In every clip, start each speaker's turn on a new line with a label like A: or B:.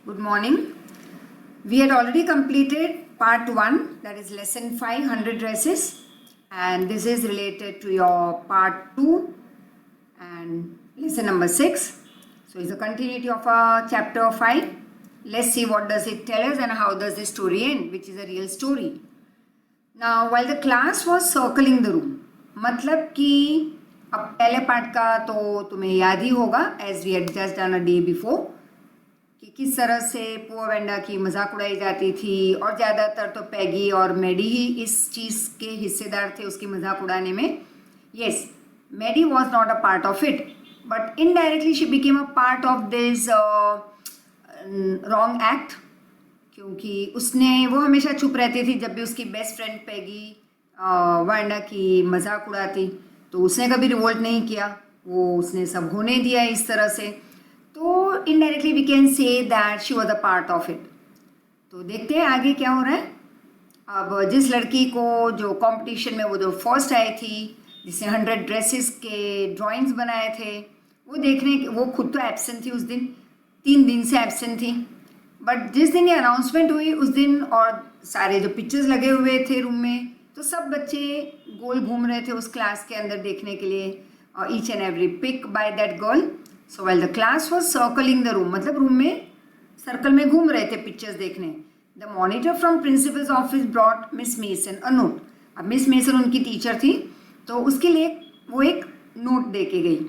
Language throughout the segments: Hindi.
A: Good morning. We had already completed part 1, that is lesson 5, 100 dresses, and this is related to your part 2 and lesson number 6. So it's a continuity of our chapter 5. Let's see what does it tell us and how does the story end, which is a real story. Now while the class was circling the room, मतलब कि अब पहले पार्ट का तो तुम्हें याद ही होगा, as we had just done a day before, कि किस तरह से पुअर वेंडा की मजाक उड़ाई जाती थी और ज़्यादातर तो पैगी और मेडी ही इस चीज़ के हिस्सेदार थे उसकी मजाक उड़ाने में. Yes, Maddie was not a part of it, but indirectly she became a part of this wrong act, क्योंकि उसने वो हमेशा चुप रहती थी जब भी उसकी बेस्ट फ्रेंड पैगी वेंडा की मजाक उड़ाती, तो उसने कभी रिवोल्ट नहीं किया, वो उसने सब होने दिया इस तरह से. तो indirectly we can say that she was a part of it. तो देखते हैं आगे क्या हो रहा है. अब जिस लड़की को जो कंपटीशन में वो जो फर्स्ट आई थी, जिसने 100 ड्रेसेस के ड्राइंग्स बनाए थे, वो खुद तो एब्सेंट थी उस दिन, 3 दिन से एब्सेंट थी. बट जिस दिन ये अनाउंसमेंट हुई उस दिन, और सारे जो पिक्चर्स लगे हुए थे रूम में, तो सब बच्चे गोल घूम रहे थे उस क्लास के अंदर देखने के लिए, each and every pic by that girl. So well the class was circling the room, मतलब रूम में सर्कल में घूम रहे थे पिक्चर्स देखने. The monitor from principal's office brought Miss Mason a note. अब मिस मेसन उनकी टीचर थी, तो उसके लिए वो एक नोट दे के गई.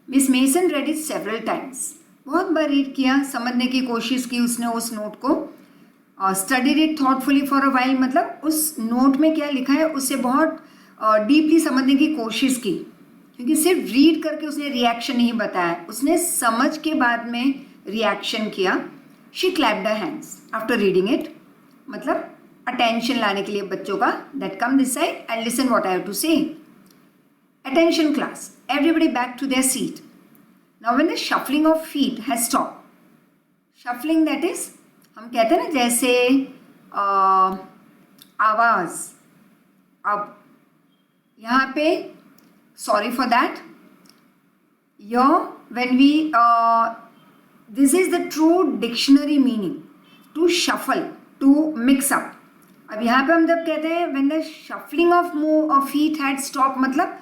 A: Miss Mason read it several times. बहुत बार रीड किया, समझने की कोशिश की उसने उस नोट को. Studied it thoughtfully for a while, मतलब उस नोट में क्या लिखा है उससे बहुत डीपली समझने की कोशिश की, क्योंकि सिर्फ रीड करके उसने रिएक्शन नहीं बताया, उसने समझ के बाद में रिएक्शन किया. She clapped her hands after reading it, मतलब अटेंशन लाने के लिए बच्चों का, that come this side and listen what I have to say. Attention class, everybody back to their seat. Now when the shuffling of feet has stop. Shuffling that is, हम कहते हैं ना जैसे आवाज़. अब यहाँ पे sorry for that, here when we this is the true dictionary meaning, to shuffle, to mix up. अब यहाँ पे हम जब कहते हैं when the shuffling of feet had stopped, मतलब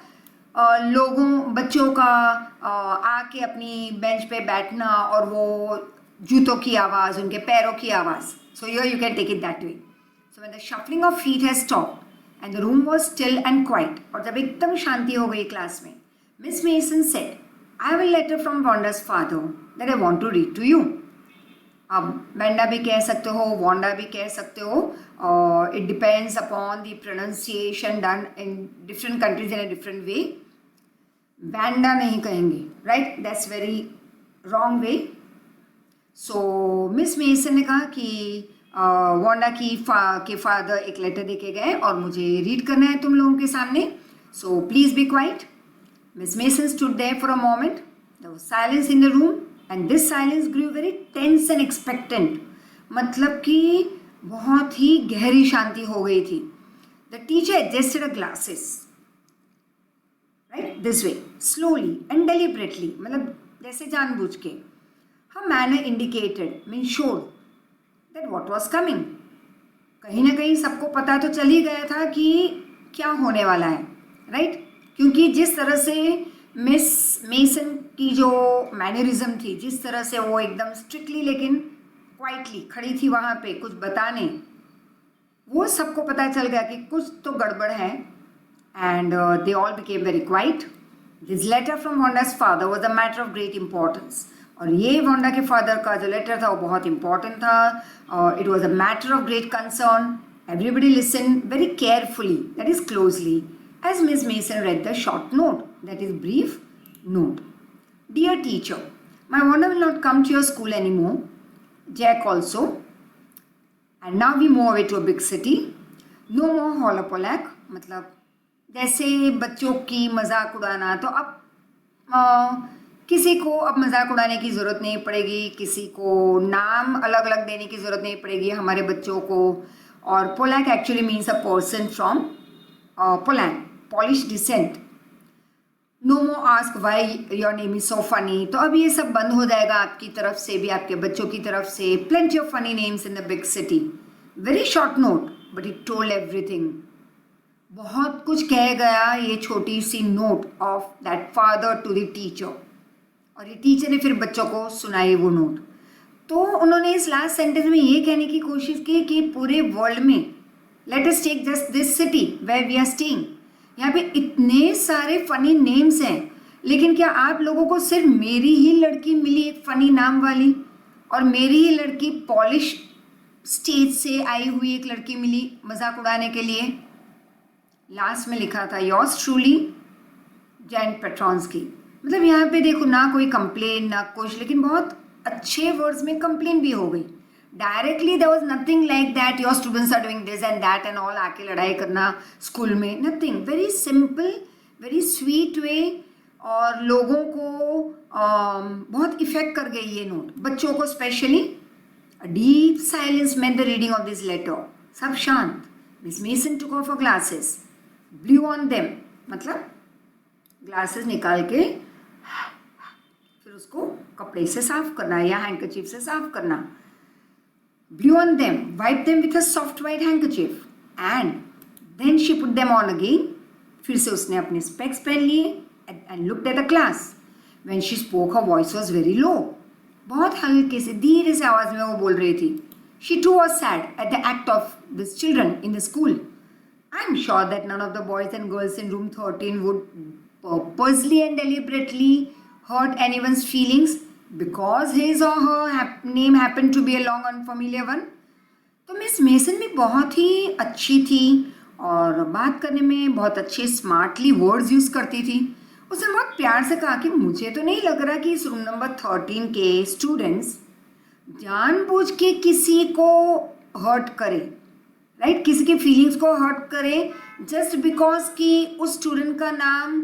A: बच्चों का आके अपनी बेंच पे बैठना और वो जूतों की आवाज़, उनके पैरों की आवाज़. So here you can take it that way. So when the shuffling of feet has stopped and the room was still and quiet, और जब एकदम शांति हो गई क्लास में, Miss Mason said, I have a letter from Wanda's father that I want to read to you. अब वेंडा भी कह सकते हो, वांडा भी कह सकते हो, और it depends upon the pronunciation done in different countries in a different way. Wanda नहीं कहेंगे, right? That's very wrong way. So miss mason ने कहा कि वांडा के फादर एक लेटर देके गए और मुझे रीड करना है तुम लोगों के सामने. So please be quiet. Miss Mason stood there for a moment. There was silence in the room and this silence grew very tense and expectant, मतलब कि बहुत ही गहरी शांति हो गई थी. The teacher adjusted a glasses, right, this way, slowly and deliberately, मतलब जैसे जानबूझ के. her manner indicated, means showed that what was coming. कहीं ना कहीं सबको पता तो चल ही गया था कि क्या होने वाला है, राइट? क्योंकि जिस तरह से मिस मेसन की जो मैनरिज्म थी, जिस तरह से वो एकदम स्ट्रिक्टली लेकिन क्वाइटली खड़ी थी वहाँ पे कुछ बताने, वो सबको पता चल गया कि कुछ तो गड़बड़ है. And they all became very quiet. This letter from Wanda's father was a matter of great importance. और ये वांडा के फादर का जो लेटर था वो बहुत इंपॉर्टेंट था. It was a matter of great concern. Everybody listen very carefully, that is closely, as Miss Mason read the short note, that is brief note. Dear teacher, my Wanda will not come to your school any more. Jack also. And now we move away to a big city. No more holler Polack, मतलब जैसे बच्चों की मजाक उड़ाना, तो अब किसी को अब मजाक उड़ाने की ज़रूरत नहीं पड़ेगी, किसी को नाम अलग अलग देने की ज़रूरत नहीं पड़ेगी हमारे बच्चों को. और Polack actually means a person from Poland, Polish descent. No more ask why your name is so funny. तो अब ये सब बंद हो जाएगा आपकी तरफ से भी, आपके बच्चों की तरफ से। Plenty of funny names in the big city. Very short note but it told everything. बहुत कुछ कह गया ये छोटी सी note of that father to the teacher. और ये टीचर ने फिर बच्चों को सुनाई वो नोट। तो उन्होंने इस लास्ट सेंटेंस में ये कहने की कोशिश की कि पूरे वर्ल्ड में, let us take just this city where we are staying, यहाँ पे इतने सारे फनी नेम्स हैं, लेकिन क्या आप लोगों को सिर्फ मेरी ही लड़की मिली एक फनी नाम वाली, और मेरी ही लड़की पॉलिश स्टेज से आई हुई एक लड़की मिली मजाक उड़ाने के लिए? लास्ट में लिखा था योर्स ट्रूली जैन पेट्रॉन्स्की। मतलब यहाँ पे देखो ना कोई कंप्लेन ना कुछ, लेकिन बहुत अच्छे वर्ड्स में कंप्लेन भी हो गई। Directly there was nothing like that your students are doing this and that and all, आके लड़ाई करना स्कूल में, nothing. Very simple, very sweet way, और लोगों को बहुत इफेक्ट कर गई ये नोट, बच्चों को specially. Deep silence meant the reading of this letter. सब शांत। Miss Mason took off her glasses, blew on them, मतलब ग्लासेस निकाल के फिर उसको कपड़े से साफ करना या हैंकरचीफ से साफ करना। Blew on them, wipe them with a soft white handkerchief and then she put them on again. फिर से उसने अपने स्पेक्स पहन लिए and looked at the class. When she spoke her voice was very low. बहुत हल्के से धीरे से आवाज में वो बोल रही थी। She too was sad at the act of this children in the school. I am sure that none of the boys and girls in room 13 would purposely and deliberately hurt anyone's feelings because his or her name happened to be a long unfamiliar one. तो मिस मेसन भी बहुत ही अच्छी थी और बात करने में बहुत अच्छे स्मार्टली वर्ड्स यूज़ करती थी। उसने बहुत प्यार से कहा कि मुझे तो नहीं लग रहा कि इस रूम नंबर 13 के स्टूडेंट्स जानबूझ के किसी को हर्ट करे, राइट, किसी के फीलिंग्स को हर्ट करे जस्ट बिकॉज कि उस स्टूडेंट का नाम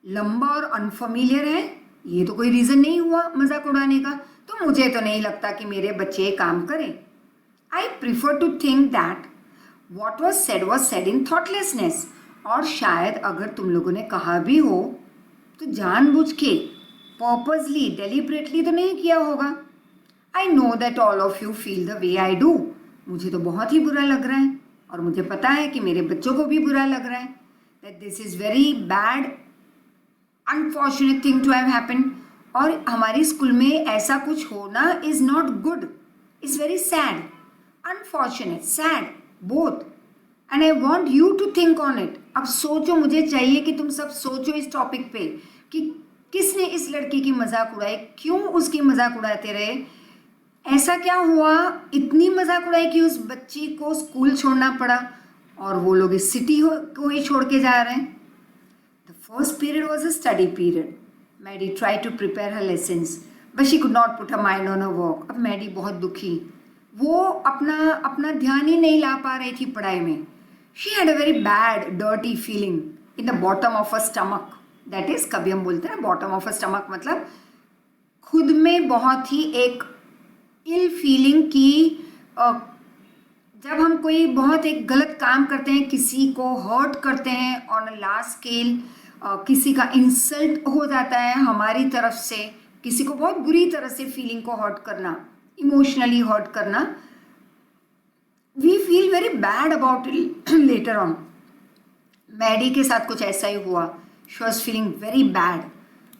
A: लंबा और अनफेमिलियर है। ये तो कोई रीज़न नहीं हुआ मजाक उड़ाने का। तो मुझे तो नहीं लगता कि मेरे बच्चे काम करें। I prefer to think that what was said in thoughtlessness. और शायद अगर तुम लोगों ने कहा भी हो तो जानबूझ के, पर्पसली, डेलिबरेटली तो नहीं किया होगा। I know that all of you feel the way I do. मुझे तो बहुत ही बुरा लग रहा है और मुझे पता है कि मेरे बच्चों को भी बुरा लग रहा है। That this is very bad unfortunate thing to have happened. और हमारी स्कूल में ऐसा कुछ होना is not good, is very sad, unfortunate, sad, both. And I want you to think on it. अब सोचो, मुझे चाहिए कि तुम सब सोचो इस टॉपिक पे कि किसने इस लड़की की मजाक उड़ाई, क्यों उसकी मजाक उड़ाते रहे, ऐसा क्या हुआ, इतनी मजाक उड़ाई कि उस बच्ची को स्कूल छोड़ना पड़ा और वो लोग इस सिटी को ही छोड़ के जा रहे हैं। The first period was a study period. Maddy try to prepare her lessons but she could not put her mind on her work. अब मैडी बहुत दुखी, वो अपना ध्यान ही नहीं ला पा रही थी पढ़ाई में। She had a very bad dirty feeling in the bottom of a stomach. That is, कभी हम बोलते हैं बॉटम ऑफ अ स्टमक, मतलब खुद में बहुत ही एक इल फीलिंग की। जब हम कोई बहुत एक गलत काम करते हैं, किसी को हर्ट करते हैं ऑन अ लार्ज स्केल, किसी का इंसल्ट हो जाता है हमारी तरफ से, किसी को बहुत बुरी तरह से फीलिंग को हर्ट करना, इमोशनली हर्ट करना, we feel very bad about it later on. Maddy के साथ कुछ ऐसा ही हुआ। She was feeling very bad.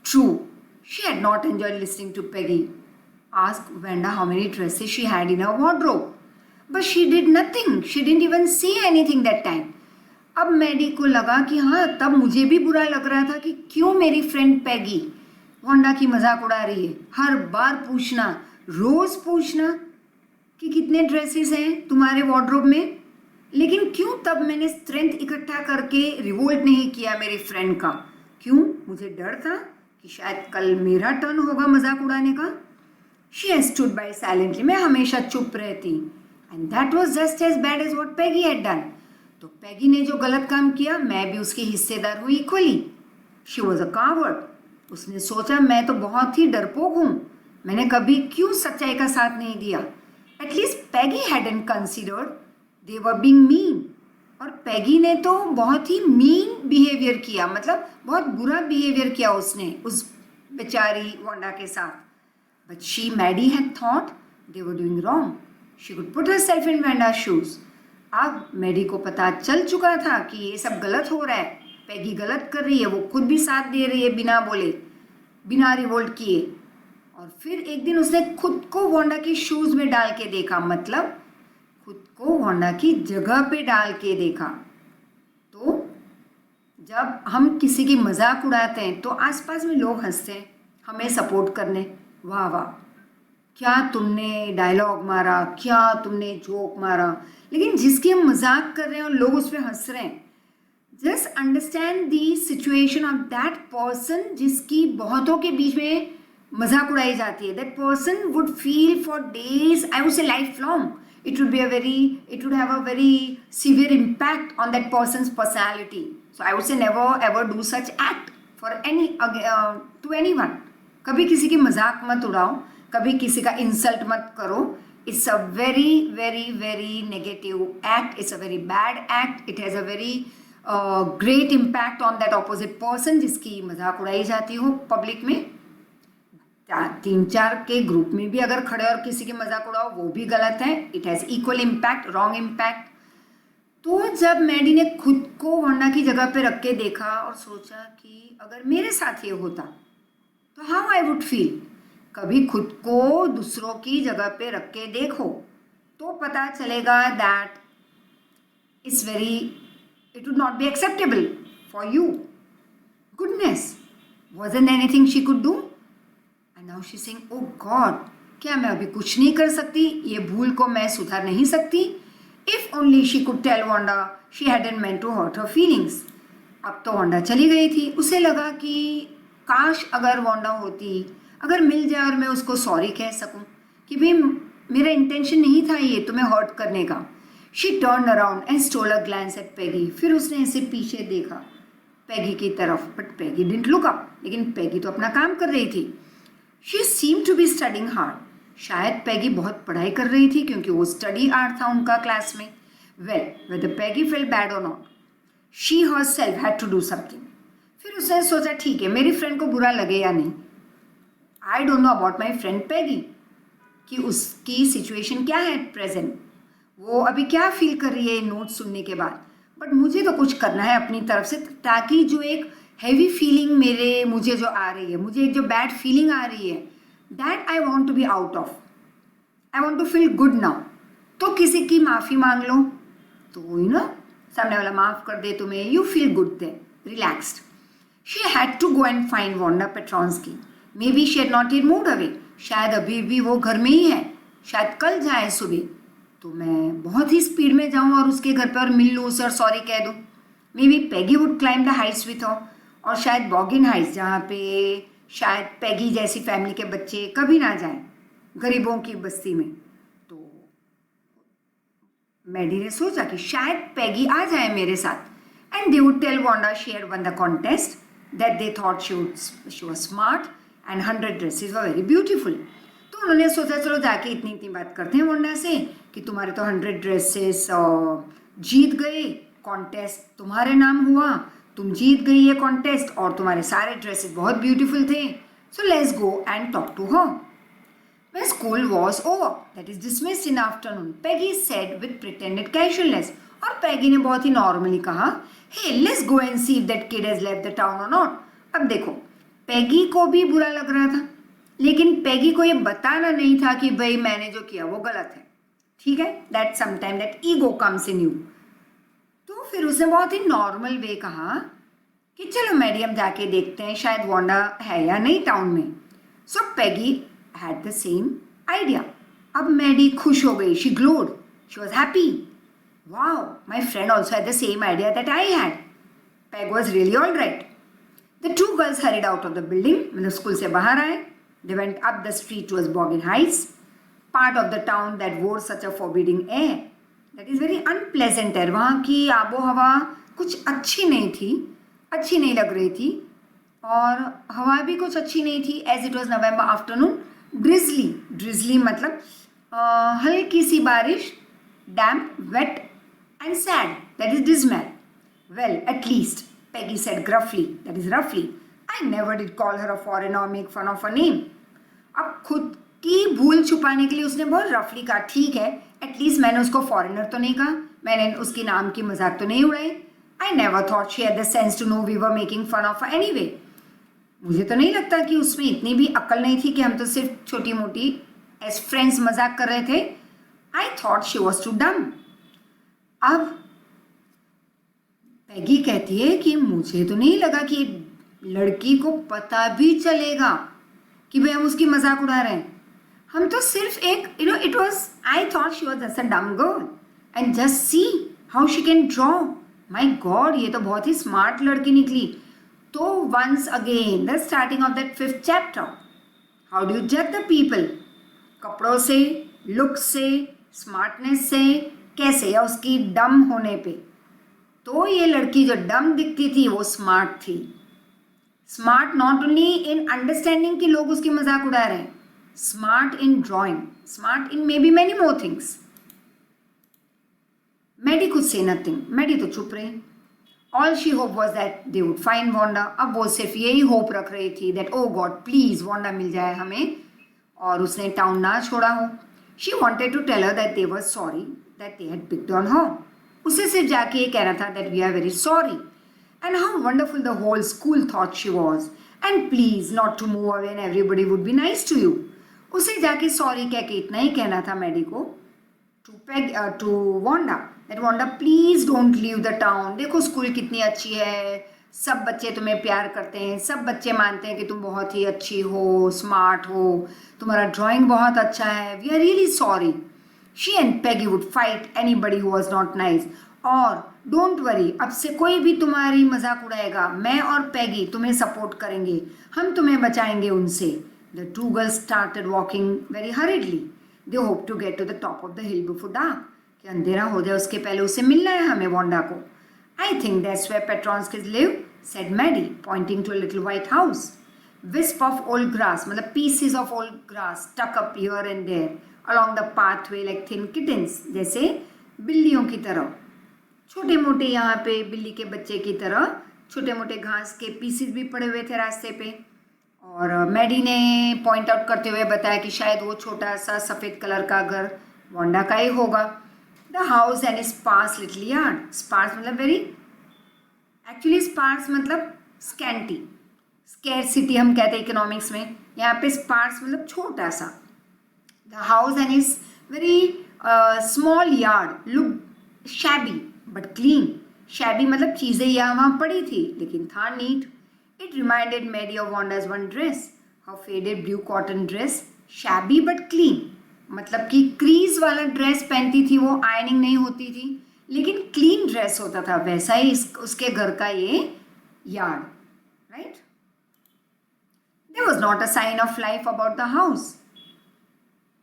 A: True, she had not enjoyed listening to Peggy ask Wanda how many dresses she had in her wardrobe. But she did nothing. She didn't even say anything that time. अब मैडी को लगा कि हाँ, तब मुझे भी बुरा लग रहा था कि क्यों मेरी फ्रेंड पैगी वांडा की मजाक उड़ा रही है। हर बार पूछना, रोज पूछना कि कितने ड्रेसेस हैं तुम्हारे वार्डरोब में, लेकिन क्यों तब मैंने स्ट्रेंथ इकट्ठा करके रिवोल्ट नहीं किया मेरी फ्रेंड का। क्यों? मुझे डर था कि शायद कल मेरा टर्न होगा मजाक उड़ाने का। She had stood by silently. मैं हमेशा चुप रहती। And that was just as bad as what Peggy had done. तो पैगी ने जो गलत काम किया, मैं भी उसकी हिस्सेदार हुई equally. She was a coward. उसने सोचा मैं तो बहुत ही डरपोक हूँ, मैंने कभी क्यों सच्चाई का साथ नहीं दिया। At least Peggy hadn't considered they were being mean. और पैगी ने तो बहुत ही मीन बिहेवियर किया, मतलब बहुत बुरा बिहेवियर किया उसने उस बेचारी वांडा के साथ. But she Maddie had thought they were doing wrong. She could put herself in Wanda's shoes. अब मैडी को पता चल चुका था कि ये सब गलत हो रहा है, पैगी गलत कर रही है, वो खुद भी साथ दे रही है बिना बोले, बिना रिवोल्ट किए. और फिर एक दिन उसने खुद को वांडा की शूज में डाल के देखा, मतलब खुद को वांडा की जगह पे डाल के देखा. तो जब हम किसी की मजाक उड़ाते हैं तो आसपास में लोग हंसते हैं हमें सपोर्ट करने, वाह वाह क्या तुमने डायलॉग मारा, क्या तुमने जोक मारा. लेकिन जिसकी हम मजाक कर रहे हैं और लोग उस पर हंस रहे हैं, just understand the situation of that person जिसकी बहुतों के बीच में मजाक उड़ाई जाती है. That person would feel for days, I would say life long, it would have a very severe impact on that person's personality. So I would say never ever do such act for to anyone. कभी किसी की मजाक मत उड़ाओ, कभी किसी का इंसल्ट मत करो. It's a very very very negative act. It's a very bad act. It has a very great impact on that opposite person जिसकी मजाक उड़ाई जाती हो पब्लिक में. 3-4 के ग्रुप में भी अगर खड़े और किसी की मजाक उड़ाओ वो भी गलत है. It has equal impact, wrong impact. तो जब मैडी ने खुद को वांडा की जगह पे रख के देखा और सोचा कि अगर मेरे साथ ये होता तो हाउ आई वुड फील. कभी खुद को दूसरों की जगह पे रख के देखो तो पता चलेगा that it would not be acceptable for you. Goodness, wasn't anything she could do? And now she's saying, oh God, क्या मैं अभी कुछ नहीं कर सकती, ये भूल को मैं सुधार नहीं सकती. If only she could tell Wanda she hadn't meant to hurt her feelings. अब तो वांडा चली गई थी. उसे लगा कि काश अगर वांडा होती, अगर मिल जाए और मैं उसको सॉरी कह सकूं कि भाई मेरा इंटेंशन नहीं था ये तुम्हें हर्ट करने का. She turned around and stole a glance at Peggy. फिर उसने ऐसे पीछे देखा पैगी की तरफ, but Peggy didn't look up. लेकिन पैगी तो अपना काम कर रही थी. She seemed to be studying hard. शायद पैगी बहुत पढ़ाई कर रही थी क्योंकि वो स्टडी आर्ट था उनका क्लास में. Well, whether Peggy felt bad or not, she herself had to do something. फिर उसने सोचा ठीक है मेरी फ्रेंड को बुरा लगे या नहीं, I don't know about my friend Peggy कि उसकी सिचुएशन क्या है प्रेजेंट, वो अभी क्या फील कर रही है नोट सुनने के बाद. बट मुझे तो कुछ करना है अपनी तरफ से ताकि जो एक हैवी फीलिंग मुझे जो आ रही है, मुझे एक जो बैड फीलिंग आ रही है, that I want to be out of. I want to feel good now. तो किसी की माफ़ी मांग लो तो सामने वाला माफ़ कर दे तुम्हें, you feel good then, relaxed. She had to go and find Wanda Petronski. Maybe she had not yet moved away. शायद अभी भी वो घर में ही है, शायद कल जाए सुबह तो मैं बहुत ही स्पीड में जाऊँ और उसके घर पर मिल लूँ उसे और सॉरी कह दूँ. May be Peggy would climb the Heights with her. और शायद बॉगिन हाइट्स जहाँ पे शायद पैगी जैसी फैमिली के बच्चे कभी ना जाएं, गरीबों की बस्ती में. तो मैडी ने सोचा कि शायद पैगी आ जाए मेरे साथ and they would tell Wanda she had won the contest, that they thought she was smart and 100 dresses were very beautiful. तो उन्होंने सोचा चलो जाके इतनी बात करते हैं वांडा से कि तुम्हारे तो 100 ड्रेसेस जीत गए, कॉन्टेस्ट तुम्हारे नाम हुआ, तुम जीत गई ये कॉन्टेस्ट और तुम्हारे सारे ड्रेसेस बहुत ब्यूटीफुल थे. So let's go and talk to her. When school was over, that is dismissed in afternoon, Peggy said with pretended casualness. और पैगी ने बहुत ही नॉर्मली कहा, hey, let's go and see if that kid has left the town or not. अब देखो पैगी को भी बुरा लग रहा था, लेकिन पैगी को ये बताना नहीं था कि भाई मैंने जो किया वो गलत है. ठीक है, that sometime that ego comes in you. तो फिर उसने बहुत ही नॉर्मल वे कहा कि चलो मैडम जाके देखते हैं शायद वांडा है या नहीं टाउन में. So Peggy had the same idea. अब मैडी खुश हो गई, she glowed, she was happy. Wow, my friend also had the same idea that I had. Peg was really all right. The two girls hurried out of the building. मतलब स्कूल से बाहर आए. They went up the street towards Boggins Heights, part of the town that wore such a forbidding air. That is very unpleasant air. वहाँ की आबो हवा कुछ अच्छी नहीं थी, अच्छी नहीं लग रही थी और हवा भी कुछ अच्छी नहीं थी. As it was November afternoon. Drizzly मतलब हल्की सी बारिश, damp, wet and sad. that is dismal. Well, at least, Peggy said gruffly, that is roughly. I never did call her a foreigner or make fun of her name. अब खुद की भूल छुपाने के लिए उसने बहुत रफली कहा, ठीक है, एटलीस्ट मैंने उसको फॉरेनर तो नहीं कहा, मैंने उसके नाम की मजाक तो नहीं उड़ाई. I never thought she had the sense to know we were making fun of her anyway. मुझे तो नहीं लगता कि उसमें इतनी भी अक्ल नहीं थी कि हम तो सिर्फ छोटी मोटी एज फ्रेंड्स मजाक कर रहे थे. I thought she was too dumb. अब पैगी कहती है कि मुझे तो नहीं लगा कि लड़की को पता भी चलेगा कि भाई हम उसकी मजाक उड़ा रहे हैं. हम तो सिर्फ एक it was I thought she was just a dumb girl and just see how she can draw. My God, ये तो बहुत ही स्मार्ट लड़की निकली. तो once again the starting of that 5th chapter. How do you जज द पीपल? कपड़ों से, लुक से, स्मार्टनेस से, कैसे, या उसकी डम होने पे. तो ये लड़की जो डम दिखती थी वो स्मार्ट थी. Smart not only in understanding कि लोग उसकी मजाक उड़ा रहे हैं, smart in drawing, smart in maybe many more things. Maddie could say nothing. Maddie तो चुप रही. All she hope was that they would find Wanda. अब वो सिर्फ यही होप रख रही थी that O God please Wanda मिल जाए हमें और उसने टाउन ना छोड़ा हो. She wanted to tell her that they were sorry that they had picked on her. उसे सिर्फ जाके ये कहना था that we are very sorry and how wonderful the whole school thought she was and please not to move away and everybody would be nice to you. उसे जाके सॉरी कह के इतना ही कहना था मैडी को to Wanda that Wanda please don't leave the town. देखो स्कूल कितनी अच्छी है, सब बच्चे तुम्हें प्यार करते हैं, सब बच्चे मानते हैं कि तुम बहुत ही अच्छी हो, स्मार्ट हो, तुम्हारा ड्राइंग बहुत अच्छा है. We are really sorry. She and Peggy would fight anybody who was not nice. और डोंट वरी, अब से कोई भी तुम्हारी मजाक उड़ाएगा, मैं और पैगी तुम्हें सपोर्ट करेंगे, हम तुम्हें बचाएंगे उनसे. The two girls started walking very hurriedly. They hope to get to the top of the hill before dark. कि अंधेरा हो जाए उसके पहले उसे मिलना है हमें वांडा को. I think that's where Petrons kids live, said Maddie, pointing to a little white house. Wisp of old grass, मतलब pieces of old grass stuck up here and there along the pathway like thin kittens, जैसे बिल्लियों की तरह. छोटे मोटे यहाँ पे बिल्ली के बच्चे की तरह छोटे मोटे घास के पीसेस भी पड़े हुए थे रास्ते पे. और मैडी ने पॉइंट आउट करते हुए बताया कि शायद वो छोटा सा सफ़ेद कलर का घर वांडा का ही होगा. The house and sparse little yard. Sparse मतलब वेरी, एक्चुअली स्पार्स मतलब स्कैंटी, स्कैरसिटी हम कहते हैं इकोनॉमिक्स में. यहाँ पे स्पार्स मतलब छोटा सा. The house and is very small yard look shabby but clean. Shabby मतलब चीज़ें यहाँ वहाँ पड़ी थी लेकिन था neat. It reminded Maddie of Wanda's one dress, her faded blue cotton dress, shabby but clean. मतलब कि क्रीज वाला ड्रेस पहनती थी वो, आयरनिंग नहीं होती थी लेकिन क्लीन ड्रेस होता था. वैसा ही उसके घर का ये yard, right. There was not a sign of life about the house.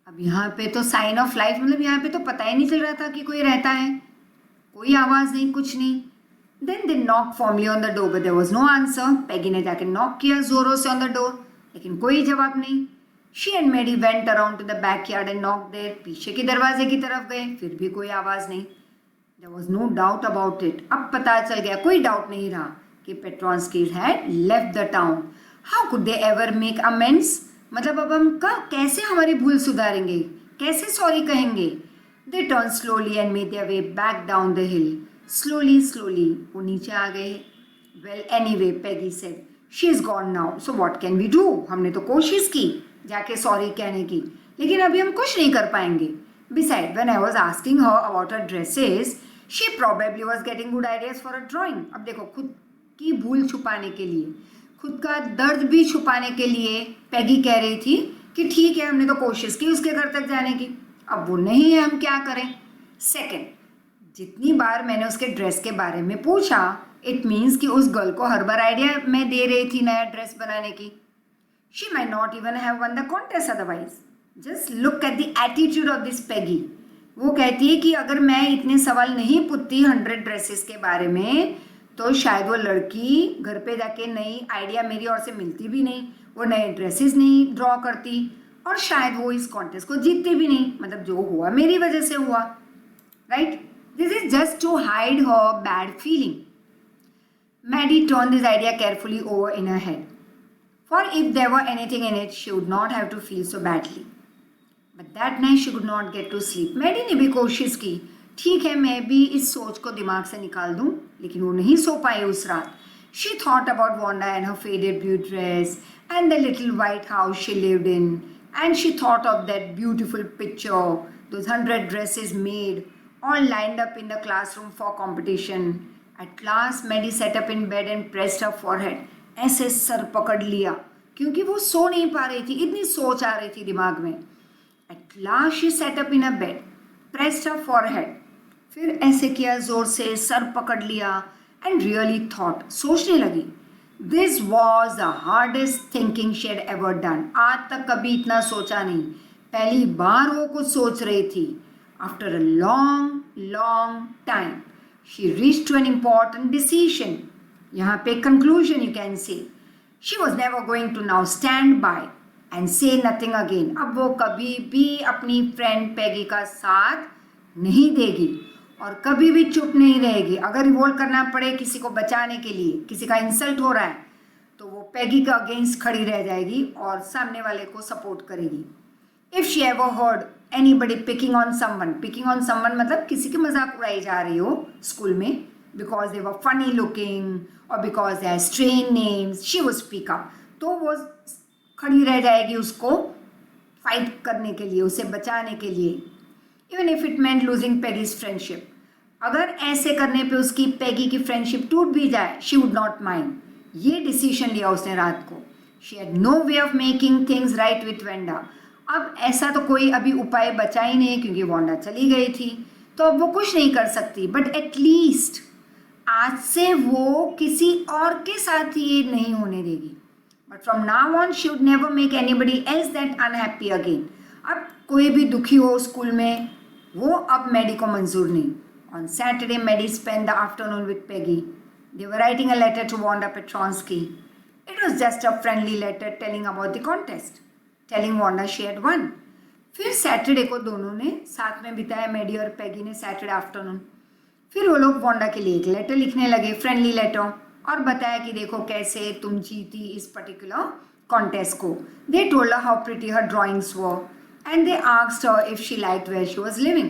A: अब यहाँ पे तो साइन ऑफ लाइफ मतलब यहाँ पे तो पता ही नहीं चल रहा था कि कोई रहता है. कोई आवाज़ नहीं, कुछ नहीं. Then they knock formally on the door but there was no answer. Peggy ने जाके नॉक किया जोरों से ऑन द डोर लेकिन कोई जवाब नहीं. She and Maddie went around to the backyard and knocked there. पीछे के दरवाजे की तरफ गए, फिर भी कोई आवाज़ नहीं. There was no doubt about it. अब पता चल गया, कोई डाउट नहीं रहा कि पेट्रॉन्स kid had left the town. How could they ever make amends? मतलब अब हम कैसे हमारी भूल सुधारेंगे, कैसे सॉरी कहेंगे. They turned slowly and made their way back down the hill. Slowly, slowly वो नीचे आ गए. Well, anyway, Peggy said, she is gone now. So what can we do? हमने तो कोशिश की जाके सॉरी कहने की लेकिन अभी हम कुछ नहीं कर पाएंगे. Besides, when I was asking her about her dresses, she probably was getting good ideas for a drawing. अब देखो, खुद की भूल छुपाने के लिए, खुद का दर्द भी छुपाने के लिए पैगी कह रही थी कि ठीक है हमने तो कोशिश की उसके घर तक जाने की, अब वो नहीं है, हम क्या करें. सेकेंड, जितनी बार मैंने उसके ड्रेस के बारे में पूछा, इट मीन्स कि उस गर्ल को हर बार आइडिया मैं दे रही थी नया ड्रेस बनाने की. She might not even have won the contest otherwise. Just look at the attitude of this Peggy. वो कहती है कि अगर मैं इतने सवाल नहीं पूछती 100 ड्रेसेस के बारे में तो शायद वो लड़की घर पे जाके नई आइडिया मेरी ओर से मिलती भी नहीं, वो नए ड्रेसेस नहीं ड्रॉ करती और शायद वो इस कॉन्टेस्ट को जीतती भी नहीं. मतलब जो हुआ मेरी वजह से हुआ, right. This is just to hide her bad feeling. Maddie turned this idea carefully over in her head. For if there were anything in it, she would not have to feel so badly. But that night she could not get to sleep. Maddy ने भी कोशिश की, ठीक है मैं भी इस सोच को दिमाग से निकाल दूं, लेकिन वो नहीं सो पाई उस रात. She thought about Wanda and her faded blue dress and the little white house she lived in, and she thought of that beautiful picture, those 100 dresses made, all lined up in the classroom for competition. At last, Maddie sat up in bed and pressed her forehead. ऐसे सर पकड़ लिया क्योंकि वो सो नहीं पा रही थी, इतनी सोच आ रही थी दिमाग में. At last she sat up in her bed, pressed her forehead. फिर ऐसे किया जोर से, सर पकड़ लिया and really thought, सोचने लगी. This was the hardest thinking she had ever done. आज तक कभी इतना सोचा नहीं. पहली बार वो कुछ सोच रही थी. After a long time, she reached to an important decision. यहाँ पे conclusion you can say. She was never going to now stand by and say nothing again. अब वो कभी भी अपनी फ्रेंड पैगी का साथ नहीं देगी और कभी भी चुप नहीं रहेगी. अगर रिवोल्ट करना पड़े किसी को बचाने के लिए, किसी का इंसल्ट हो रहा है, तो वो पैगी के अगेंस्ट खड़ी रह जाएगी और सामने वाले को सपोर्ट करेगी. If she ever heard anybody picking on someone मतलब किसी की मजाक उड़ाई जा रही हो स्कूल में, because they were funny looking और because they are strange names, she would speak up. तो वो खड़ी रह जाएगी उसको फाइट करने के लिए, उसे बचाने के लिए. Even if it meant losing Peggy's friendship, अगर ऐसे करने पे उसकी पैगी की फ्रेंडशिप टूट भी जाए, शी वुड नॉट माइंड. ये डिसीजन लिया उसने रात को. She had no way of making things right with Wanda. अब ऐसा तो कोई अभी उपाय बचा ही नहीं क्योंकि वांडा चली गई थी, तो अब वो कुछ नहीं कर सकती. बट एटलीस्ट आज से वो किसी और के साथ ये नहीं होने देगी. But from now on she would never make anybody else that unhappy again. अब कोई भी दुखी हो स्कूल में, वो अब मैडी को मंजूर नहीं. On Saturday, Maddie spent the afternoon with Peggy. They were writing a letter to Wanda Petronsky. It was just a friendly letter telling about the contest, telling Wanda she had won. फिर सैटरडे को दोनों ने साथ में बिताया, मैडी और पैगी ने सैटरडे आफ्टरनून. फिर वो लोग वांडा के लिए एक लेटर लिखने लगे, फ्रेंडली लेटर, और बताया कि देखो कैसे तुम जीती इस पर्टिकुलर कॉन्टेस्ट को. They told her how pretty her drawings were and they asked her if she liked where she was living.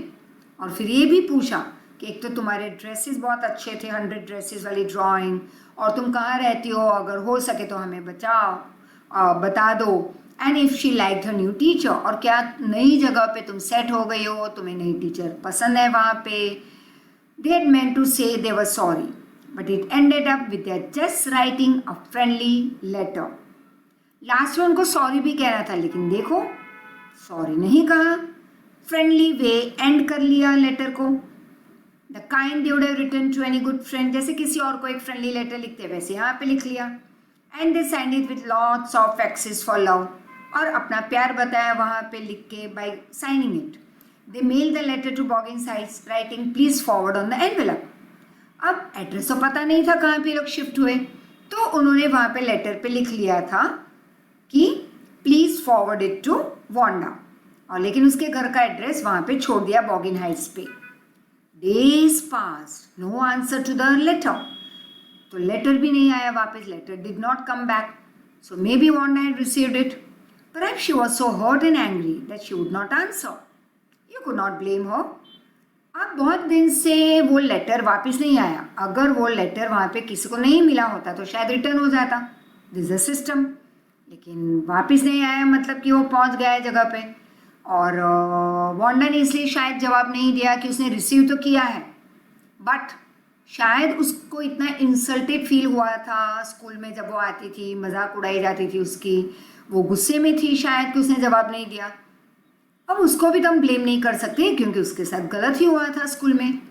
A: और फिर ये भी पूछा कि एक तो तुम्हारे ड्रेसेस बहुत अच्छे थे, 100 ड्रेसेस वाली ड्राइंग, और तुम कहाँ रहती हो, अगर हो सके तो हमें बता दो. And if she like her new teacher, और क्या नई जगह पे तुम सेट हो गई हो, तुम्हें नई टीचर पसंद है वहाँ पे. They had meant to say they were sorry, but it ended up with their just writing a friendly letter. Last में उनको सॉरी भी कहना था, लेकिन देखो सॉरी नहीं कहा, फ्रेंडली वे एंड कर लिया लेटर को. The kind they would have written to any good friend, जैसे किसी और को एक फ्रेंडली लेटर लिखते वैसे यहाँ पे लिख लिया. And they signed it with lots of x's for love, और अपना प्यार बताया वहाँ पे लिख के by signing it. They mail the letter to Boggins Heights writing please forward on the envelope. अब एड्रेस तो पता नहीं था कहाँ पे लोग शिफ्ट हुए, तो उन्होंने वहाँ पे लेटर पे लिख लिया था कि please forward it to Wanda, और लेकिन उसके घर का एड्रेस वहाँ पे छोड़ दिया बॉगिंग हाइट्स पे. Days passed, no answer to the letter. तो लेटर भी नहीं आया वापस. Letter did not come back. So maybe Wanda had received it. Perhaps she was so hurt and angry that she would not answer. You could not blame her. अब बहुत दिन से वो लेटर वापस नहीं आया. अगर वो लेटर वहाँ पे किसी को नहीं मिला होता तो शायद रिटर्न हो जाता. This is system. लेकिन वापस नहीं आया मतलब कि वो पहुँच गया है जगह पे. और वांडा ने इसलिए शायद जवाब नहीं दिया कि उसने रिसीव तो किया है, बट शायद उसको इतना इंसल्टेड फील हुआ था स्कूल में जब वो आती थी, मजाक उड़ाई जाती थी उसकी, वो गुस्से में थी शायद कि उसने जवाब नहीं दिया. अब उसको भी तो हम ब्लेम नहीं कर सकते क्योंकि उसके साथ गलत ही हुआ था स्कूल में.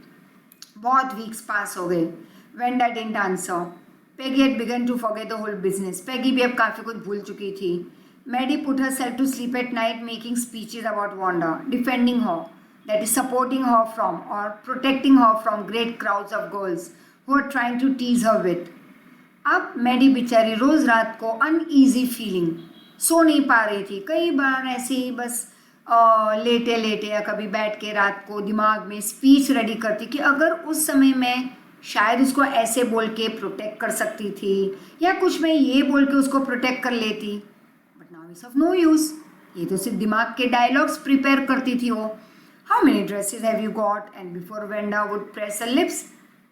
A: बहुत वीक्स पास हो गए. Wanda didn't answer. Peggy had begun to forget the whole business. पैगी भी अब काफ़ी कुछ भूल चुकी थी. Maddie put herself to sleep at night making speeches about Wanda, defending her, that is supporting her from or protecting her from great crowds of girls who are trying to tease her with. अब Maddie बेचारी रोज़ रात को अनईजी फीलिंग, सो नहीं पा रही थी. कई बार ऐसे ही बस लेटे लेटे या कभी बैठ के रात को दिमाग में स्पीच रेडी करती कि अगर उस समय मैं शायद उसको ऐसे बोल के प्रोटेक्ट कर सकती थी या कुछ मैं ये बोल के उसको प्रोटेक्ट कर लेती, but now it's of no use. ये तो सिर्फ दिमाग के डायलॉग्स प्रिपेयर करती थी वो। How many dresses have you got? And before Wanda would press her lips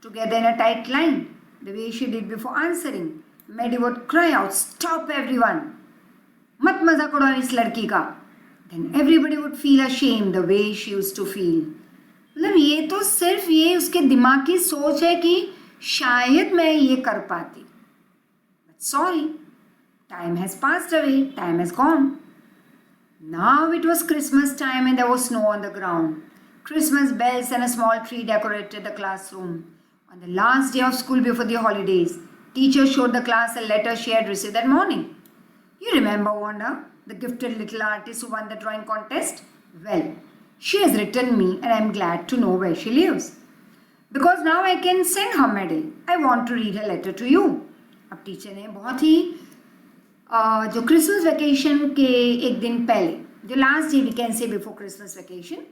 A: together in a tight line, the way she did before answering, Maddie would cry out, "Stop everyone! मत मजाक उड़ाओ इस लड़की का." Then everybody would feel ashamed the way she used to feel. मतलब ये तो सिर्फ ये उसके दिमाग की सोच है कि शायद मैं ये कर पाती, but sorry, time has passed away, time has gone. Now it was Christmas time and there was snow on the ground. Christmas bells and a small tree decorated the classroom. On the last day of school before the holidays, teacher showed the class a letter she had received that morning. You remember Wanda, the gifted little artist who won the drawing contest? Well, she has written me and I am glad to know where she lives. Because now I can send her medal. I want to read her letter to you. अब टीचर ने बहुत ही जो क्रिसमस वेकेशन के एक दिन पहले, जो last day we can say before Christmas vacation,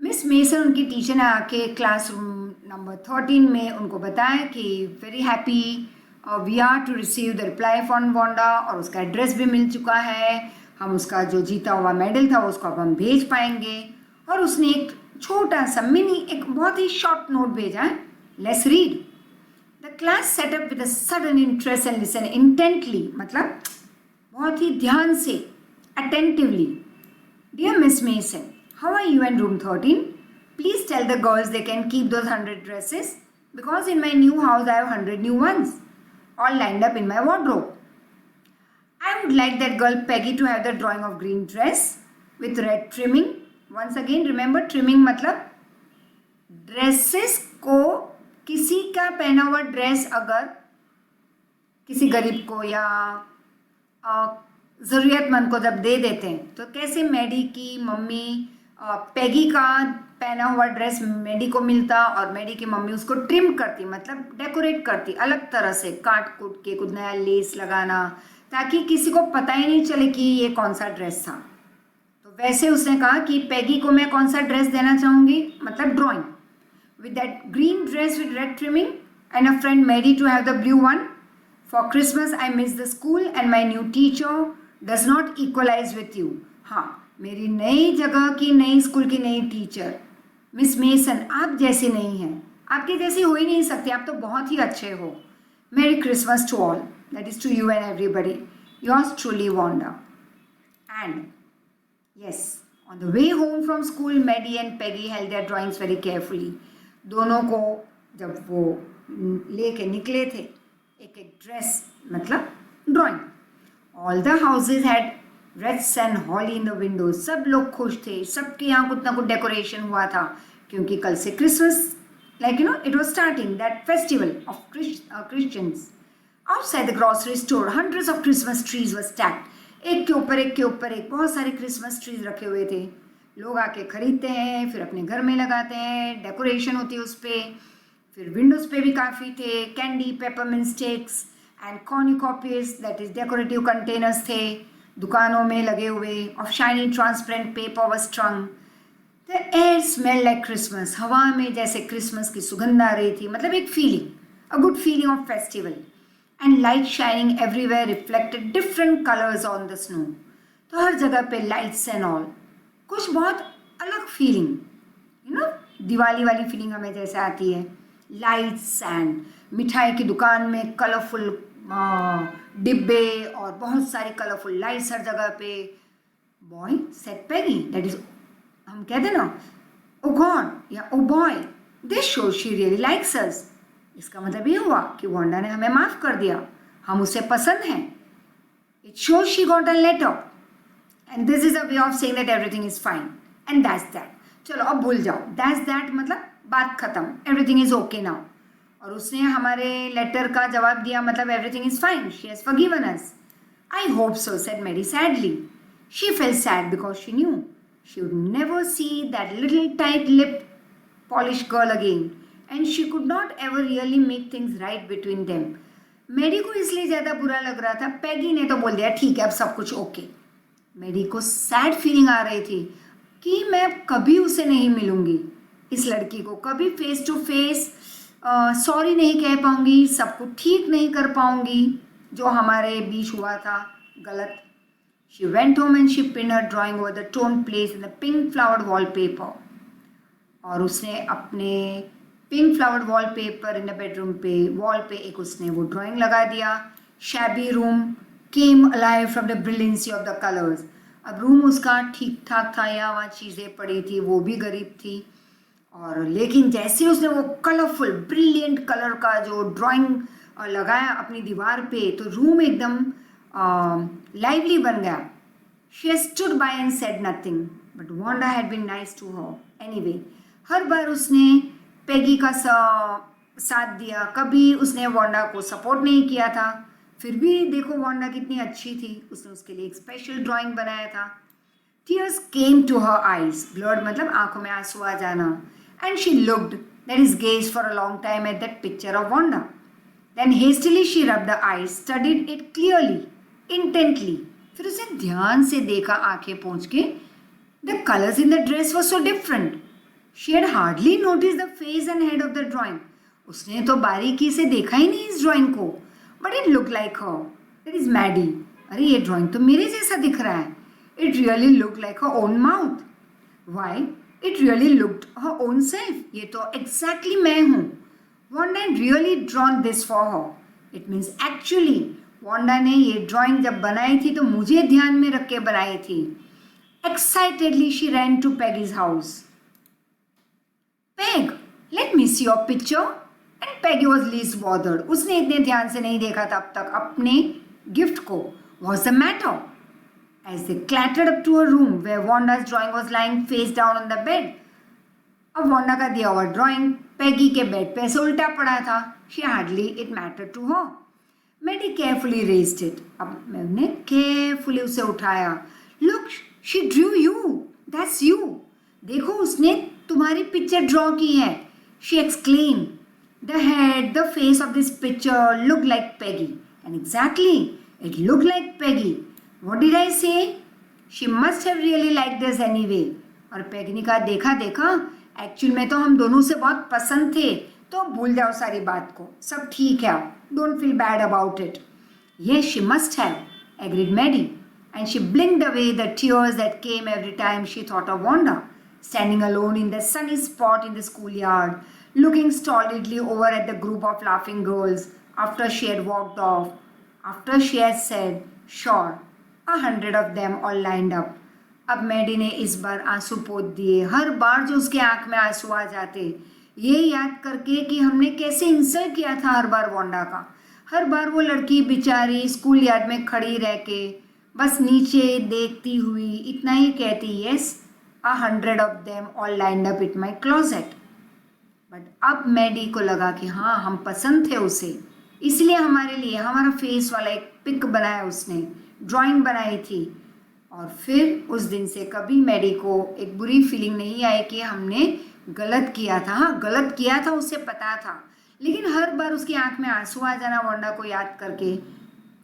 A: Miss Mason उनकी टीचर ने आके क्लासरूम नंबर 13 में उनको बताया कि very happy we are to receive the reply from Wanda, और उसका एड्रेस भी मिल चुका है, हम उसका जो जीता हुआ मेडल था उसको अब हम भेज पाएंगे। और उसने एक छोटा सा मिनी, एक बहुत ही शॉर्ट नोट भेजा है, let's read. The class sat up with a sudden interest and listen intently, मतलब बहुत ही ध्यान से, attentively. Dear Miss Mason, how are you in room 13? Please tell the girls they can keep those 100 dresses because in my new house I have 100 new ones all lined up in my wardrobe. I would like that girl Peggy to have the drawing of green dress with red trimming. Once again remember, trimming मतलब ड्रेसेस को, किसी का पहना हुआ ड्रेस अगर किसी गरीब को या ज़रूरतमंद को जब दे देते हैं तो कैसे मैडी की मम्मी पेगी का पहना हुआ ड्रेस मैडी को मिलता और मैडी की मम्मी उसको ट्रिम करती, मतलब डेकोरेट करती अलग तरह से, काट कूट के कुछ नया लेस लगाना ताकि किसी को पता ही नहीं चले कि ये कौन सा ड्रेस था। तो वैसे उसने कहा कि पेगी को मैं कौन सा ड्रेस देना चाहूँगी, मतलब drawing with that green dress with red trimming and a friend Maddy to have the blue one. For Christmas I miss the school and my new teacher does not equalize with you. हाँ, मेरी नई जगह की, नई स्कूल की नई टीचर मिस मेसन आप जैसी नहीं हैं, आपके जैसी हो ही नहीं सकती, आप तो बहुत ही अच्छे हो। Merry Christmas to all, that is to you and everybody, yours truly Wanda. And yes, on the way home from school Maddy and Peggy held their drawings very carefully. दोनों को जब वो लेके निकले थे एक एक ड्रेस, मतलब drawing. All the houses had reds and holly in the windows. सब लोग खुश थे, सबके यहाँ कुछ ना कुछ डेकोरेशन हुआ था क्योंकि कल से Christmas, like it was starting that festival of Christians. Outside the grocery store, hundreds of Christmas trees were stacked. एक के ऊपर एक के ऊपर एक बहुत सारे क्रिसमस ट्रीज रखे हुए थे। लोग आके खरीदते हैं, फिर अपने घर में लगाते हैं, डेकोरेशन होती है उस पर। फिर विंडोज़ पे भी काफ़ी थे, candy, peppermint sticks and cornucopias, that is decorative containers थे दुकानों में लगे हुए। Of shiny transparent paper was strung. The air smell like Christmas, हवा में जैसे क्रिसमस की सुगंध आ रही थी, मतलब एक feeling, a good feeling of festival. And light shining everywhere reflected different colours on the snow. तो हर जगह पे लाइट्स एंड ऑल, कुछ बहुत अलग फीलिंग, दिवाली वाली फीलिंग हमें जैसे आती है। लाइट्स एंड मिठाई की दुकान में कलरफुल डिब्बे और बहुत सारी कलरफुल लाइट्स हर जगह पे। Boy said Peggy, that is, हम कहते ना ओ गॉड या O boy, this show she really likes us. इसका मतलब ये हुआ कि वांडा ने हमें माफ़ कर दिया, हम उसे पसंद हैं। It shows she got a letter and this is a way of saying that everything is fine and that's that. चलो अब भूल जाओ, दैट्स दैट मतलब बात खत्म, एवरीथिंग इज ओके नाउ। और उसने हमारे लेटर का जवाब दिया, मतलब everything is fine, she has forgiven us. I hope so, said Mary sadly. She felt sad because she knew she would never see that little tight-lipped Polish girl again, and she could not ever really make things right between them. Mary को इसलिए ज़्यादा बुरा लग रहा था, पैगी ने तो बोल दिया ठीक है अब सब कुछ ओके, मेरी को सैड फीलिंग आ रही थी कि मैं कभी उसे नहीं मिलूंगी, इस लड़की को कभी फेस टू फेस सॉरी नहीं कह पाऊंगी, सब कुछ ठीक नहीं कर पाऊंगी जो हमारे बीच हुआ था गलत। She went home and she pinned her drawing over the torn place in the pink flowered wallpaper. और उसने अपने pink flowered wallpaper in the bedroom पे वॉल पे एक उसने वो ड्राइंग लगा दिया। Shabby room came alive from the brilliancy of the colours. अब रूम उसका ठीक ठाक था, या वहाँ चीज़ें पड़ी थी, वो भी गरीब थी, और लेकिन जैसे उसने वो कलरफुल ब्रिलियंट कलर का जो ड्राइंग लगाया अपनी दीवार पे, तो रूम एकदम लाइवली बन गया। She stood by and said nothing, but Wanda had been nice to her anyway. हर बार उसने पेगी का साथ दिया, कभी उसने वांडा को सपोर्ट नहीं किया था, फिर भी देखो वांडा कितनी अच्छी थी, उसने उसके लिए एक स्पेशल ड्राइंग बनाया था। Tears came to her eyes, blurred मतलब आंखों में आंसू आ जाना, and she looked, that is gazed for a long time at that picture of Wanda. Then hastily she rubbed the eyes, studied it clearly, intently. फिर उसे ध्यान से देखा आंखें पोंछ के। The colors in the dress were so different. She had hardly noticed the face and head of the drawing. उसने तो बारीकी से देखा ही नहीं इस ड्राइंग को, but it looked like her. That is Maddie. अरे ये ड्राइंग तो मेरे जैसा दिख रहा है। It really looked like her own mouth. Why? It really looked her own self. ये तो exactly मैं हूँ। Wanda had really drawn this for her. It means actually Wanda ने ये ड्राइंग जब बनाई थी तो मुझे ध्यान में रख के बनाई थी। Excitedly she ran to Peggy's house. Peg, let me see your picture. And Peggy was least bothered. उसने इतने ध्यान से नहीं देखा था अब तक अपने गिफ्ट को। What's the matter? As they clattered up to her room where Wanda's drawing was lying face down on the bed. अब वांडा का दिया हुआ ड्राइंग पेगी के बेड पे से उल्टा पड़ा था। She hardly it mattered to her. Maddie carefully raised it. अब मैंने carefully उसे उठाया। Look, she drew you. That's you. देखो उसने तुम्हारी पिक्चर ड्रॉ की है। She exclaimed. The head, the face of this picture looked like Peggy. And exactly, it looked like Peggy. What did I say? She must have really liked us anyway. और पेगी ने कहा देखा देखा, एक्चुअल में तो हम दोनों से बहुत पसंद थे, तो भूल जाओ सारी बात को, सब ठीक है, don't feel bad about it. Yes, she must have, agreed Maddie, and she blinked away the tears that came every time she thought of Wanda, standing alone in the sunny spot in the schoolyard, looking stolidly over at the group of laughing girls after she had walked off, after she had said, sure, 100 of them all lined up. अब मैडी ने इस बार आंसू पोंछ दिए। हर बार जो उसके आंख में आंसू आ जाते, ये याद करके कि हमने कैसे इंसल्ट किया था हर बार वांडा का। हर बार वो लड़की बेचारी स्कूल यार्ड में खड़ी रह के बस नीचे देखती हुई इतना ही कहती, yes 100 of them all lined up it my closet. But अब मैडी को लगा कि हाँ हम पसंद थे उसे, इसलिए हमारे लिए हमारा फेस वाला एक पिक बनाया उसने, ड्राइंग बनाई थी। और फिर उस दिन से कभी मैडी को एक बुरी फीलिंग नहीं आई कि हमने गलत किया था। हाँ गलत किया था उसे पता था, लेकिन हर बार उसकी आंख में आंसू आ जाना वांडा को याद करके,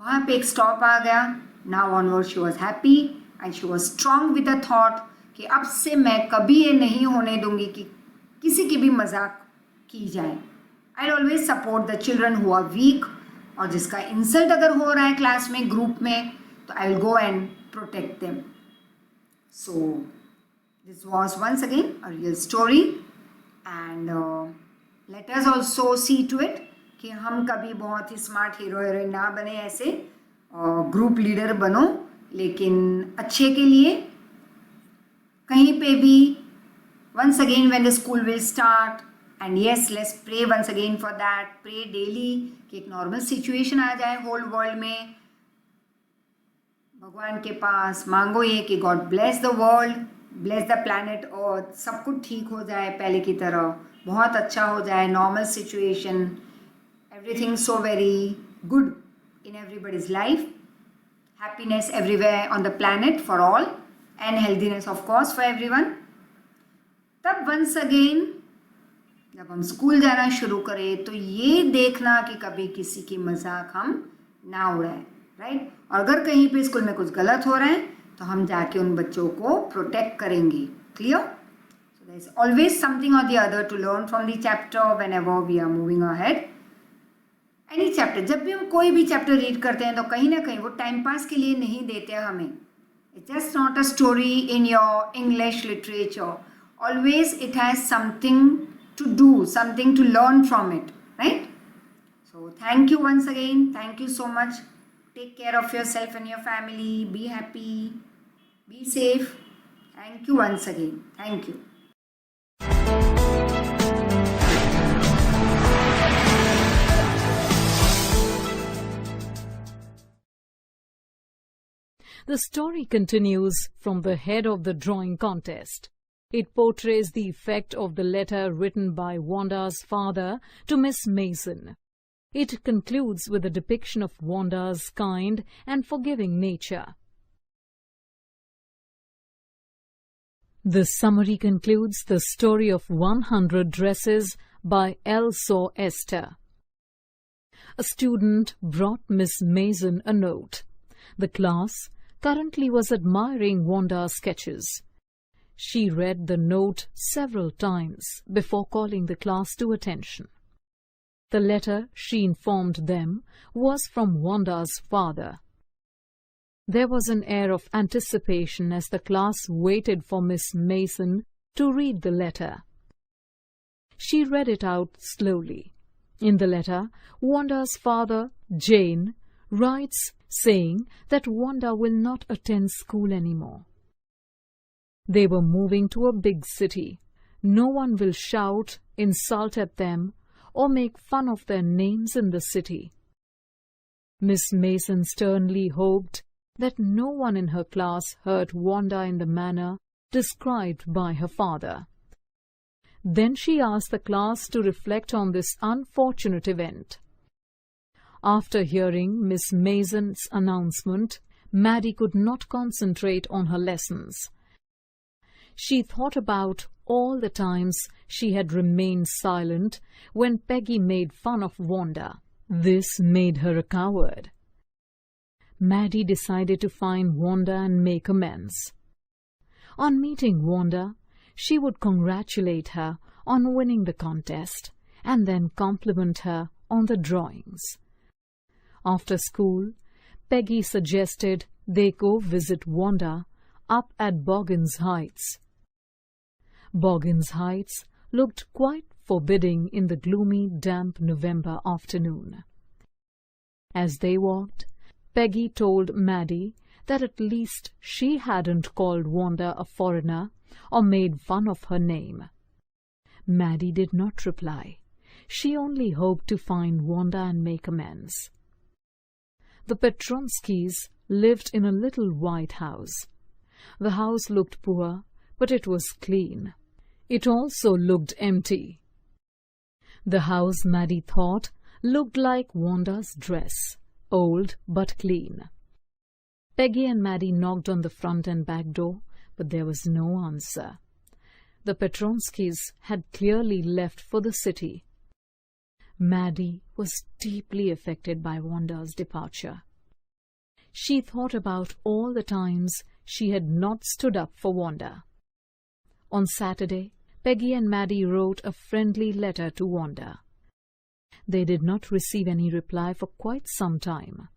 A: वहाँ पे एक स्टॉप आ गया। Now onward she was happy and she was strong with the thought कि अब से मैं कभी ये नहीं होने दूंगी कि किसी की भी मजाक की जाए। I always support the children who are weak, और जिसका इंसल्ट अगर हो रहा है क्लास में ग्रुप में तो I will go and protect them. So this was once again a real story, and let us also see to it कि हम कभी बहुत ही स्मार्ट हीरो हीरोइन ना बने, ऐसे ग्रुप लीडर बनो लेकिन अच्छे के लिए। कहीं पे भी once again when the school will start, and yes let's pray once again for that, pray daily कि एक नॉर्मल सिचुएशन आ जाए होल वर्ल्ड में। भगवान के पास मांगो ये कि God bless the world, bless the planet earth, सब कुछ ठीक हो जाए पहले की तरह, बहुत अच्छा हो जाए, normal situation, everything so very good in everybody's life, happiness everywhere on the planet for all, and healthiness of course for everyone. तब वंस अगेन जब हम स्कूल जाना शुरू करें तो ये देखना कि कभी किसी की मजाक हम ना उड़ाएं, राइट। और अगर कहीं पे स्कूल में कुछ गलत हो रहा है तो हम जाके उन बच्चों को प्रोटेक्ट करेंगे. Clear? So there is always something or the other to learn from the chapter whenever we are moving ahead. Any chapter, जब भी हम कोई भी चैप्टर रीड करते हैं तो कहीं ना कहीं वो टाइम पास के लिए नहीं देते हैं हमें. It's just not a story in your English literature. Always it has something to do, something to learn from it, right? So thank you once again. Thank you so much. Take care of yourself and your family. Be happy, be safe. Thank you once again. Thank you.
B: The story continues from the head of the drawing contest. It portrays the effect of the letter written by Wanda's father to Miss Mason. It concludes with a depiction of Wanda's kind and forgiving nature. The summary concludes the story of 100 Dresses by Elsaw Esther. A student brought Miss Mason a note. The class currently was admiring Wanda's sketches. She read the note several times before calling the class to attention. The letter, she informed them, was from Wanda's father. There was an air of anticipation as the class waited for Miss Mason to read the letter. She read it out slowly. In the letter, Wanda's father, Jane, writes saying that Wanda will not attend school anymore. They were moving to a big city. No one will shout, insult at them, or make fun of their names in the city. Miss Mason sternly hoped that no one in her class hurt Wanda in the manner described by her father. Then she asked the class to reflect on this unfortunate event. After hearing Miss Mason's announcement, Maddie could not concentrate on her lessons. She thought about all the times she had remained silent when Peggy made fun of Wanda. This made her a coward. Maddie decided to find Wanda and make amends. On meeting Wanda, she would congratulate her on winning the contest and then compliment her on the drawings. After school, Peggy suggested they go visit Wanda up at Boggins Heights. Boggins Heights looked quite forbidding in the gloomy, damp November afternoon. As they walked, Peggy told Maddie that at least she hadn't called Wanda a foreigner or made fun of her name. Maddie did not reply. She only hoped to find Wanda and make amends. The Petronskis lived in a little white house. The house looked poor, but it was clean. It also looked empty. The house, Maddie thought, looked like Wanda's dress, old but clean. Peggy and Maddie knocked on the front and back door, but there was no answer. The Petronskis had clearly left for the city. Maddie was deeply affected by Wanda's departure. She thought about all the times she had not stood up for Wanda. On Saturday, Peggy and Maddie wrote a friendly letter to Wanda. They did not receive any reply for quite some time.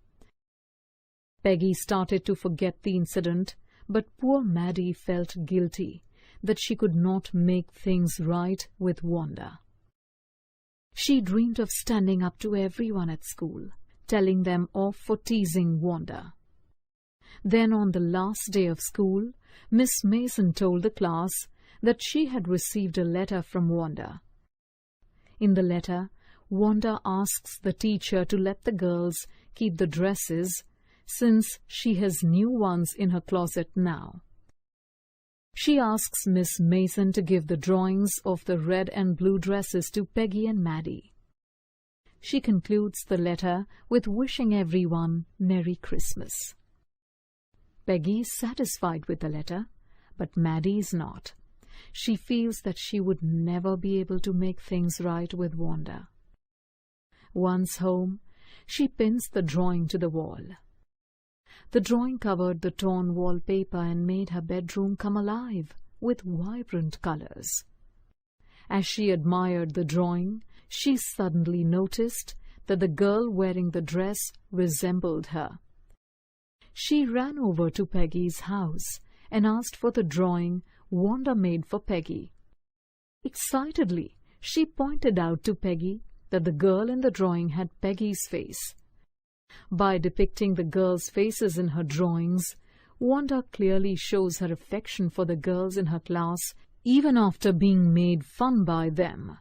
B: Peggy started to forget the incident, but poor Maddie felt guilty that she could not make things right with Wanda. She dreamed of standing up to everyone at school, telling them off for teasing Wanda. Then on the last day of school, Miss Mason told the class that she had received a letter from Wanda. In the letter, Wanda asks the teacher to let the girls keep the dresses since she has new ones in her closet now. She asks Miss Mason to give the drawings of the red and blue dresses to Peggy and Maddie. She concludes the letter with wishing everyone Merry Christmas. Peggy is satisfied with the letter, but Maddie is not. She feels that she would never be able to make things right with Wanda. Once home, she pins the drawing to the wall. The drawing covered the torn wallpaper and made her bedroom come alive with vibrant colors. As she admired the drawing, she suddenly noticed that the girl wearing the dress resembled her. She ran over to Peggy's house and asked for the drawing Wanda made for Peggy. Excitedly, she pointed out to Peggy that the girl in the drawing had Peggy's face. By depicting the girls' faces in her drawings, Wanda clearly shows her affection for the girls in her class even after being made fun by them.